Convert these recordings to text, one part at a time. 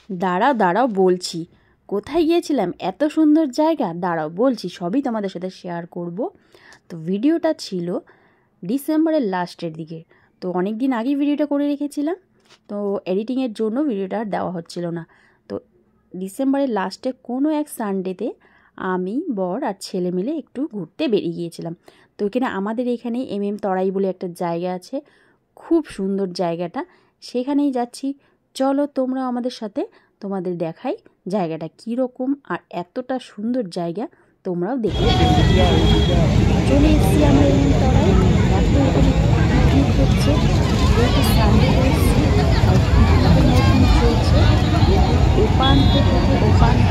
দাঁড়াও দাঁড়াও বলছি, কোথায় গিয়েছিলাম? এত সুন্দর জায়গা, দাঁড়াও বলছি, সবই তোমাদের সাথে শেয়ার করব। তো ভিডিওটা ছিল ডিসেম্বরের লাস্টের দিকে, তো অনেক দিন আগেই ভিডিওটা করে রেখেছিলাম, তো এডিটিংয়ের জন্য ভিডিওটা আর দেওয়া হচ্ছিল না। তো ডিসেম্বরের লাস্টে কোনো এক সানডেতে আমি, বর আর ছেলে মিলে একটু ঘুরতে বেরিয়ে গিয়েছিলাম। তো এখানে আমাদের এখানে তরাই বলে একটা জায়গা আছে, খুব সুন্দর জায়গাটা, সেখানেই যাচ্ছি। চলো তোমরা আমাদের সাথে, তোমাদের দেখাই জায়গাটা কীরকম, আর এতটা সুন্দর জায়গা তোমরাও দেখে চলে এসেছি আমরা তরাই। এত এখানে পিকনিক হচ্ছে, যেহেতু সানডে এসেছি আর পিকনিকের মতন চলছে, ওপান্ত থেকে ওপান্ত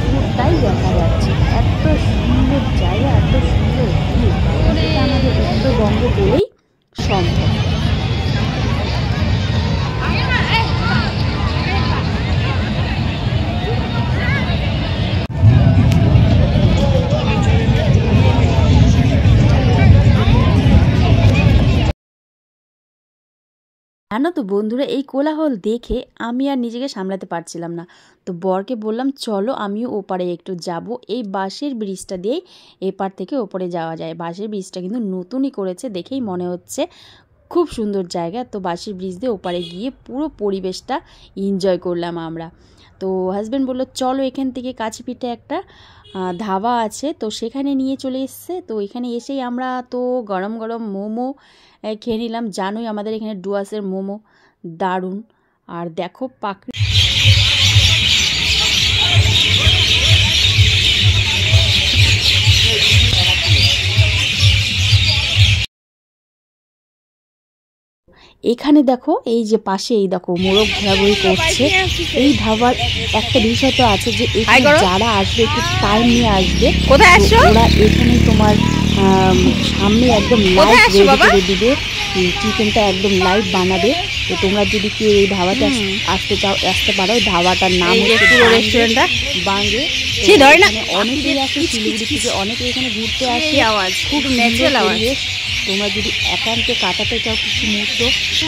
পুরোটাই দেখা যাচ্ছে। এত সুন্দর জায়গা, এত সুন্দর ভিউ, এটা আমাদের উত্তরবঙ্গ বলেই সম্ভব। জানো তো বন্ধুরা, এই কোলাহল দেখে আমি আর নিজেকে সামলাতে পারছিলাম না। তো বরকে বললাম চলো আমিও ওপারে একটু যাব, এই বাঁশের ব্রিজটা দিয়েই এপার থেকে ওপরে যাওয়া যায়। বাঁশের ব্রিজটা কিন্তু নতুনই করেছে, দেখেই মনে হচ্ছে খুব সুন্দর জায়গা। তো বাঁশের ব্রিজ দিয়ে ওপারে গিয়ে পুরো পরিবেশটা এনজয় করলাম আমরা। তো হাজব্যান্ড বললো চলো এখান থেকে কাছে পিঠে একটা ধাবা আছে, তো সেখানে নিয়ে চলে এসছে। তো এখানে এসেই আমরা তো গরম গরম মোমো খেয়ে নিলাম। জানোই আমাদের এখানে ডুয়ার্সের মোমো দারুণ। আর দেখো পাখি, এখানে দেখো এই যে পাশে এই দেখো মোরগ ঘোরাঘুরি করছে। এই ধাবার একটা বিষয় তো আছে যে এখানে যারা আসবে একটু টাইম নিয়ে আসবে, ওরা এখানে তোমার সামনে একদম লাইভ রেডি করে দিবে, চিকেনটা একদম লাইভ বানাবে। তো তোমরা যদি কেউ এই ধাবাতে আসতে পারো, ধাবাটার নাম হচ্ছে রেস্টুরেন্টটা বাঙ্গে। অনেকেই আসে শিলিগুড়ি থেকে, অনেকে এখানে ঘুরতে আসে, খুব ন্যাচারাল পরিবেশ। তোমরা যদি একান্তে কাটাতে চাও কিছু মুহূর্ত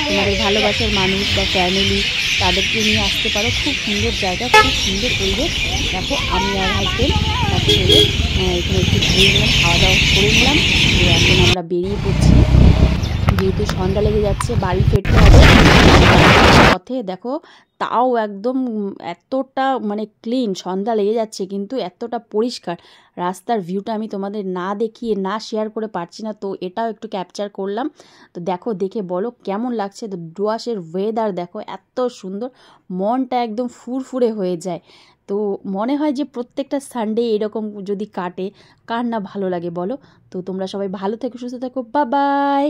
তোমাদের ভালোবাসার মানুষ বা ফ্যামিলি, তাদেরকে নিয়ে আসতে পারো। খুব সুন্দর জায়গা, খুব সুন্দর পরিবেশ। দেখো আমি আর হাজবেন্ড তার ছেলে এখানে একটু ঘুরে নিলাম, খাওয়া দাওয়া করে নিলাম। তো এখন আমরা বেরিয়ে পড়ছি, যেহেতু সন্ধ্যা লেগে যাচ্ছে, বাড়ি ফিরতে হবে। পথে দেখো তাও একদম এতটা মানে ক্লিন, সন্ধ্যা লেগে যাচ্ছে কিন্তু এতটা পরিষ্কার রাস্তার ভিউটা আমি তোমাদের না দেখিয়ে না শেয়ার করে পারছি না, তো এটাও একটু ক্যাপচার করলাম। তো দেখো, দেখে বলো কেমন লাগছে। তো ডুয়ার্সের ওয়েদার দেখো এত সুন্দর, মনটা একদম ফুরফুরে হয়ে যায়। তো মনে হয় যে প্রত্যেকটা সানডে এরকম যদি কাটে, কার না ভালো লাগে বলো। তো তোমরা সবাই ভালো থেকো, সুস্থ থেকো, বাই বাই।